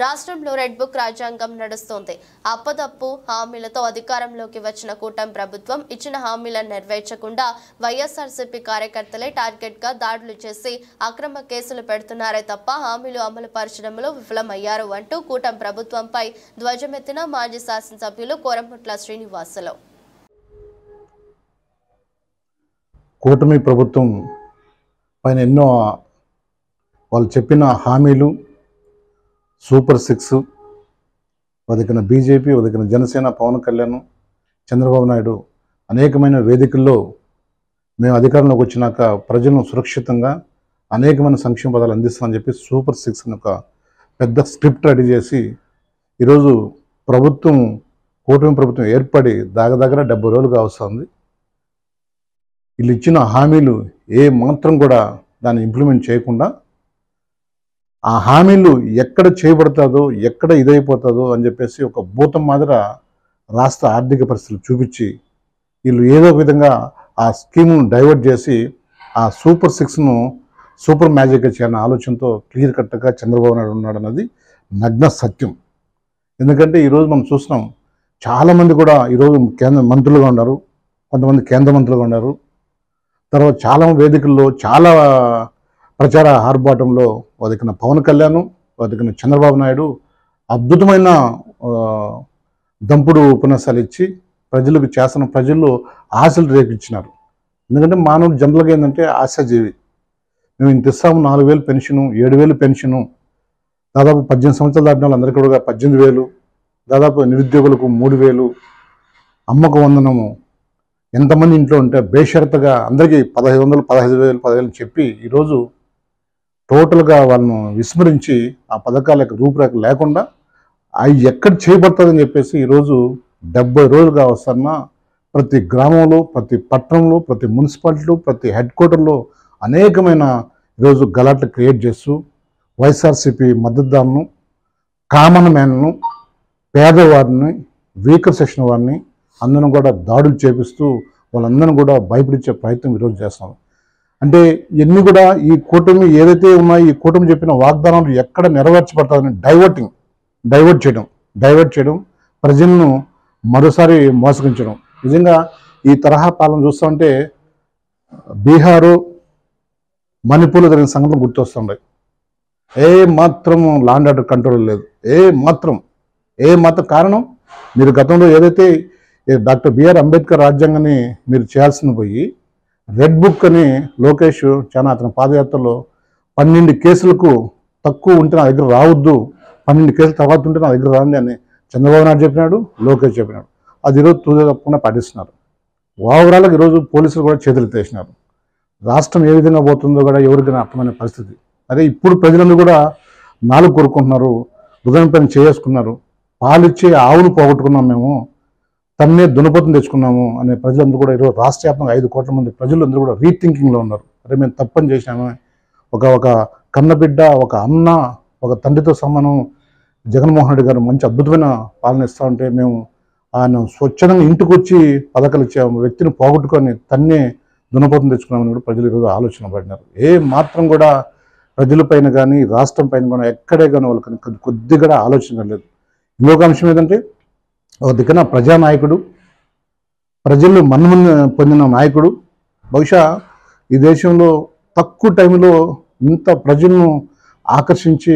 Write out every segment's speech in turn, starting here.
రాష్ట్రంలో red book రాజ్యాంగం నడుస్తోంది. అప్పదప్పు హామీలతో అధికారంలోకి వచ్చిన కూటమి ప్రభుత్వం ఇచ్చిన హామీలను నెరవేర్చకుండా వైఎస్ఆర్సీపీ కార్యకర్తలే టార్గెట్ గా దాడులు చేసి అక్రమ కేసులు పెడుతున్నారే తప్ప హామీలు అమలు పరచడంలో విఫలమయ్యారు అంటూ కూటమి ప్రభుత్వంపై ధ్వజమెత్తిన మాజీ శాసనసభ్యులు కోరంపుట్ల శ్రీనివాసులు. కూటమి ప్రభుత్వం పైన ఎన్నో వాళ్ళు చెప్పిన హామీలు సూపర్ 6 ఉదకిన బీజేపీ, ఉదకిన జనసేన, పవన్ కళ్యాణ్, చంద్రబాబు నాయుడు అనేకమైన వేదికల్లో మేము అధికారంలోకి వచ్చినాక ప్రజలను సురక్షితంగా అనేకమైన సంక్షేమ పదాలు అందిస్తామని చెప్పి సూపర్ 6 అని ఒక పెద్ద స్క్రిప్ట్ రెడీ చేసి ఈరోజు ప్రభుత్వం కూటమి ప్రభుత్వం ఏర్పడి దగ్గర 70 రోజులుగా వస్తుంది. వీళ్ళు ఇచ్చిన హామీలు ఏ మాత్రం కూడా దాన్ని ఇంప్లిమెంట్ చేయకుండా ఆ హామీలు ఎక్కడ చేయబడుతుందో ఎక్కడ ఇదైపోతుందో అని చెప్పేసి ఒక భూతం మాదిర రాష్ట్ర ఆర్థిక పరిస్థితులు చూపించి వీళ్ళు ఏదో విధంగా ఆ స్కీమ్ను డైవర్ట్ చేసి ఆ సూపర్ 6ను సూపర్ మ్యాజిక్గా చేయాలన్న ఆలోచనతో క్లియర్ కట్గా చంద్రబాబు నాయుడు ఉన్నాడు అన్నది నగ్న సత్యం. ఎందుకంటే ఈరోజు మనం చూస్తున్నాం చాలామంది కూడా ఈరోజు కేంద్ర మంత్రులుగా ఉన్నారు, కొంతమంది కేంద్ర మంత్రులుగా ఉన్నారు. తర్వాత చాలా వేదికల్లో చాలా ప్రచార ఆర్భాటంలో వదికిన పవన్ కళ్యాణ్, వదికిన చంద్రబాబు నాయుడు అద్భుతమైన దంపుడు ఉపన్యాసాలు ఇచ్చి ప్రజలకు చేస్తున్న ప్రజల్లో ఆశలు రేపించినారు. ఎందుకంటే మానవుడు జనరల్గా ఏంటంటే ఆశాజీవి. మేము ఇంత ఇస్తాము 4,000 పెన్షను, 7,000 పెన్షను, దాదాపు 18 సంవత్సరాలు దాటిన వాళ్ళందరికీ కూడా 18,000, దాదాపు నిరుద్యోగులకు 3,000, అమ్మకు వందనము, ఎంతమంది ఇంట్లో ఉంటే బేషరతుగా అందరికీ 1,500, 15,000, 10,000 చెప్పి ఈరోజు టోటల్గా వాళ్ళను విస్మరించి ఆ పథకాల యొక్క రూపురేఖ లేకుండా అవి ఎక్కడ చేయబడుతుందని చెప్పేసి ఈరోజు 70 రోజులుగా వస్తున్న ప్రతి గ్రామంలో, ప్రతి పట్టణంలో, ప్రతి మున్సిపాలిటీలో, ప్రతి హెడ్ క్వార్టర్లో అనేకమైన ఈరోజు గలాట్లు క్రియేట్ చేస్తూ వైఎస్ఆర్సీపీ మద్దతుదారులను, కామన్ మ్యాన్ను, పేదవారిని, వీకర్ సెక్షన్ వారిని అందరం కూడా దాడులు చేపిస్తూ వాళ్ళందరం కూడా భయపడించే ప్రయత్నం ఈరోజు చేస్తాం. అంటే ఇవన్నీ కూడా ఈ కూటమి ఏదైతే ఉన్నాయో ఈ కూటమి చెప్పిన వాగ్దానాలు ఎక్కడ నెరవేర్చబడతాయని డైవర్ట్ చేయడం, ప్రజలను మరోసారి మోసగించడం. నిజంగా ఈ తరహా పాలన చూస్తూ ఉంటే బీహారు, మణిపూర్లో జరిగిన సంఘటనలు గుర్తొస్తుంటాయి. ఏ మాత్రం లా అండ్ ఆర్డర్ కంట్రోల్ లేదు. ఏ మాత్రం కారణం మీరు గతంలో ఏదైతే డాక్టర్ బిఆర్ అంబేద్కర్ రాజ్యాంగాన్ని మీరు చేయాల్సింది పోయి రెడ్ బుక్ అని లోకేష్ చాలా అతని పాదయాత్రలో 12 కేసులకు తక్కువ ఉంటే నా దగ్గర రావద్దు, 12 కేసుల తర్వాత ఉంటే నా దగ్గర రాండి అని చంద్రబాబు నాయుడు చెప్పినాడు, లోకేష్ చెప్పినాడు. అది ఈరోజు తప్పకుండా పాటిస్తున్నారు. ఓవరాల్గా ఈరోజు పోలీసులు కూడా చేతులు ఎత్తేసినారు. రాష్ట్రం ఏ విధంగా పోతుందో కూడా ఎవరికైనా అర్థమైన పరిస్థితి. అదే ఇప్పుడు ప్రజలందరూ కూడా నాలుగు కోరుకుంటున్నారు, హృదయం పైన చేసుకున్నారు. పాలిచ్చే ఆవును పోగొట్టుకున్నాం, మేము తన్నే దునపతిని తెచ్చుకున్నాము అనే ప్రజలందరూ కూడా ఈరోజు రాష్ట్ర వ్యాప్తంగా 5 కోట్ల మంది ప్రజలందరూ కూడా రీథింకింగ్లో ఉన్నారు. అరే మేము తప్పని చేసినాము, ఒక కన్నబిడ్డ, ఒక అన్న, ఒక తండ్రితో సమానం జగన్మోహన్ రెడ్డి గారు మంచి అద్భుతమైన పాలన ఇస్తూ ఉంటే మేము ఆయన స్వచ్ఛందంగా ఇంటికి వచ్చి పథకాలు ఇచ్చే వ్యక్తిని పోగొట్టుకొని తన్నే దునపతిని తెచ్చుకున్నామని కూడా ప్రజలు ఈరోజు ఆలోచన పడినారు. ఏ మాత్రం కూడా ప్రజలపైన కానీ రాష్ట్రం పైన కూడా ఎక్కడే కానీ వాళ్ళకి కొద్దిగా ఆలోచన లేదు. ఇంకొక అంశం ఏంటంటే ఒక దిక్కున ప్రజానాయకుడు, ప్రజలు మన్నన పొందిన నాయకుడు, బహుశా ఈ దేశంలో తక్కువ టైంలో ఇంత ప్రజలను ఆకర్షించి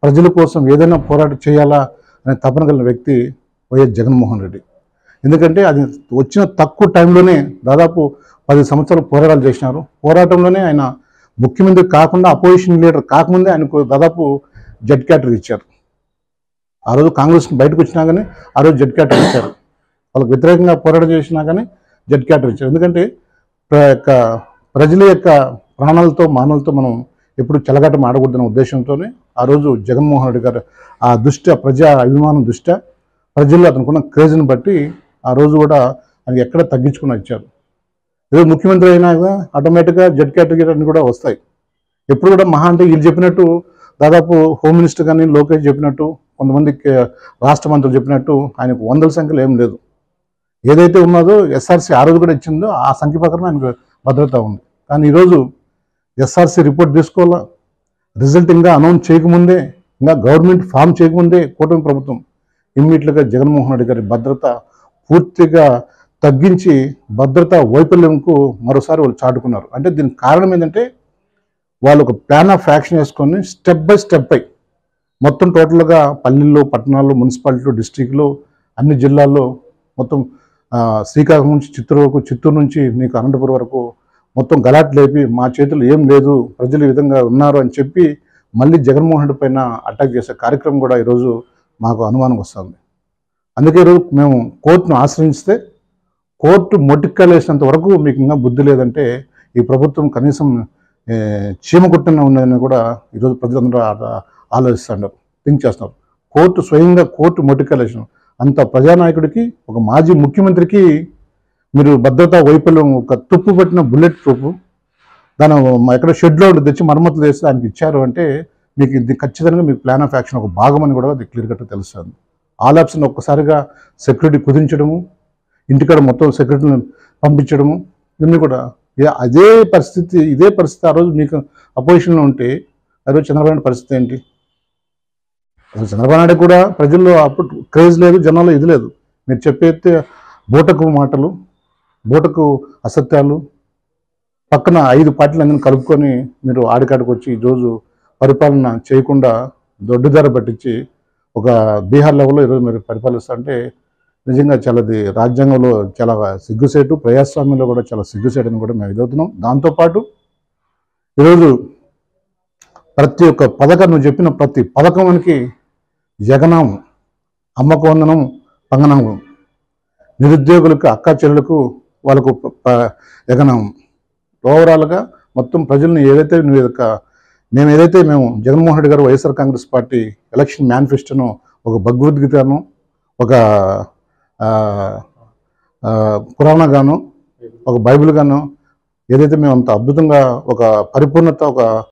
ప్రజల కోసం ఏదైనా పోరాటం చేయాలా అనే తపన కలిగిన వ్యక్తి వైఎస్ జగన్మోహన్ రెడ్డి. ఎందుకంటే అది వచ్చిన తక్కువ టైంలోనే దాదాపు 10 సంవత్సరాలు పోరాటాలు చేసినారు. పోరాటంలోనే ఆయన ముఖ్యమంత్రి కాకుండా అపోజిషన్ లీడర్ కాకముందే ఆయనకు దాదాపు జెడ్ క్యాటరీ ఇచ్చారు. ఆ రోజు కాంగ్రెస్ బయటకు వచ్చినా కానీ ఆ రోజు జెడ్ క్యాటరీ ఇచ్చారు. వాళ్ళకి వ్యతిరేకంగా పోరాటం చేసినా కానీ జెడ్ క్యాటరీ ఇచ్చారు. ఎందుకంటే ప్రజల యొక్క ప్రాణాలతో మానవులతో మనం ఎప్పుడు చెలగాటం ఆడకూడదనే ఉద్దేశంతోనే ఆ రోజు జగన్మోహన్ రెడ్డి గారు ఆ ప్రజా అభిమానం దృష్ట్యా ప్రజల్లో అతనుకున్న క్రేజ్ని బట్టి ఆ రోజు కూడా ఆయనకి ఎక్కడ తగ్గించుకుని ఇచ్చారు. ఈరోజు ముఖ్యమంత్రి అయినా ఆటోమేటిక్గా జెడ్ కేటగిరీ అన్ని కూడా వస్తాయి. ఎప్పుడు కూడా మహా అంటే వీళ్ళు చెప్పినట్టు దాదాపు హోమ్ మినిస్టర్ కానీ లోకేష్ చెప్పినట్టు కొంతమంది రాష్ట్ర మంత్రులు చెప్పినట్టు ఆయనకు 100ల సంఖ్యలో ఏం లేదు. ఏదైతే ఉన్నదో ఎస్ఆర్సీ ఆ రోజు కూడా ఇచ్చిందో ఆ సంఖ్య ప్రకారం ఆయనకు భద్రత ఉంది. కానీ ఈరోజు ఎస్ఆర్సీ రిపోర్ట్ తీసుకోవాలా, రిజల్ట్ ఇంకా అనౌన్స్ చేయకముందే ఇంకా గవర్నమెంట్ ఫామ్ చేయకముందే కూటమి ప్రభుత్వం ఇమ్మీడియట్గా జగన్మోహన్ రెడ్డి గారి భద్రత పూర్తిగా తగ్గించి భద్రతా వైఫల్యంకు మరోసారి వాళ్ళు చాటుకున్నారు. అంటే దీనికి కారణం ఏంటంటే వాళ్ళు ఒక ప్లాన్ ఆఫ్ యాక్షన్ వేసుకొని స్టెప్ బై స్టెప్ అయి మొత్తం టోటల్గా పల్లెల్లో, పట్టణాల్లో, మున్సిపాలిటీలు, డిస్టిక్లు, అన్ని జిల్లాల్లో మొత్తం శ్రీకాకుళం నుంచి చిత్తూరు వరకు, చిత్తూరు నుంచి నీకు అనంతపురం వరకు మొత్తం గలాట్ లేపి మా చేతులు ఏం లేదు, ప్రజలు ఈ విధంగా ఉన్నారు అని చెప్పి మళ్ళీ జగన్మోహన్ రెడ్డి పైన అటాక్ చేసే కార్యక్రమం కూడా ఈరోజు మాకు అనుమానం వస్తుంది. అందుకే ఈరోజు మేము కోర్టును ఆశ్రయిస్తే కోర్టు మొట్టిక్కలేసినంత వరకు మీకు ఇంకా బుద్ధి లేదంటే ఈ ప్రభుత్వం కనీసం చీమ కుట్టిన ఉన్నదని కూడా ఈరోజు ప్రజలందరూ ఆలోచిస్తున్నారు, థింక్ చేస్తున్నారు. స్వయంగా కోర్టు మొట్టిక్కలేసిన అంత ప్రజానాయకుడికి, ఒక మాజీ ముఖ్యమంత్రికి మీరు భద్రతా వైఫల్యం, ఒక తుప్పు పట్టిన బుల్లెట్ ప్రూఫ్ దాని ఎక్కడ షెడ్లో తెచ్చి మరమ్మతులు చేసి దానికి ఇచ్చారు అంటే మీకు ఇది ఖచ్చితంగా మీకు ప్లాన్ ఆఫ్ యాక్షన్ ఒక భాగం అని కూడా అది క్లియర్ కట్గా తెలుస్తుంది. ఆల్ ఆప్షన్ ఒక్కసారిగా సెక్యూరిటీ కుదించడము, ఇంటికాడ మొత్తం సెక్యూరిటీని పంపించడము, ఇవన్నీ కూడా ఇదే పరిస్థితి ఆ రోజు మీకు అపోజిషన్లో ఉంటే ఆ రోజు చంద్రబాబు నాయుడు పరిస్థితి ఏంటి? చంద్రబాబు నాయుడు కూడా ప్రజల్లో అప్పుడు క్రేజ్ లేదు, జనాల్లో ఇది లేదు. మీరు చెప్పేస్తే బూటకు మాటలు, బూటకు అసత్యాలు, పక్కన 5 పార్టీలు అందరినీ కలుపుకొని మీరు ఆడికాడికి వచ్చి ఈరోజు పరిపాలన చేయకుండా దొడ్డుదార పట్టించి ఒక బీహార్ లెవెల్లో ఈరోజు మీరు పరిపాలిస్తుంటే నిజంగా చాలాది రాజ్యాంగంలో చాలా సిగ్గుసేటు, ప్రజాస్వామ్యంలో కూడా చాలా సిగ్గుసేటు అని కూడా మేము ఎదుగుతున్నాం. దాంతోపాటు ఈరోజు ప్రతి ఒక్క పథకం, నువ్వు చెప్పిన ప్రతి పథకానికి జగనామం, అమ్మకు వందనం, పంగనామం, నిరుద్యోగులకు, అక్కా చెల్లెలకు వాళ్ళకు జగనామం, ఓవరాల్గా మొత్తం ప్రజల్ని మేము జగన్మోహన్ రెడ్డి గారు వైఎస్ఆర్ కాంగ్రెస్ పార్టీ ఎలక్షన్ మేనిఫెస్టోను ఒక భగవద్గీతను, ఒక పురాణ గాను, ఒక బైబిల్ గాను ఏదైతే మేము అంత అద్భుతంగా ఒక పరిపూర్ణత, ఒక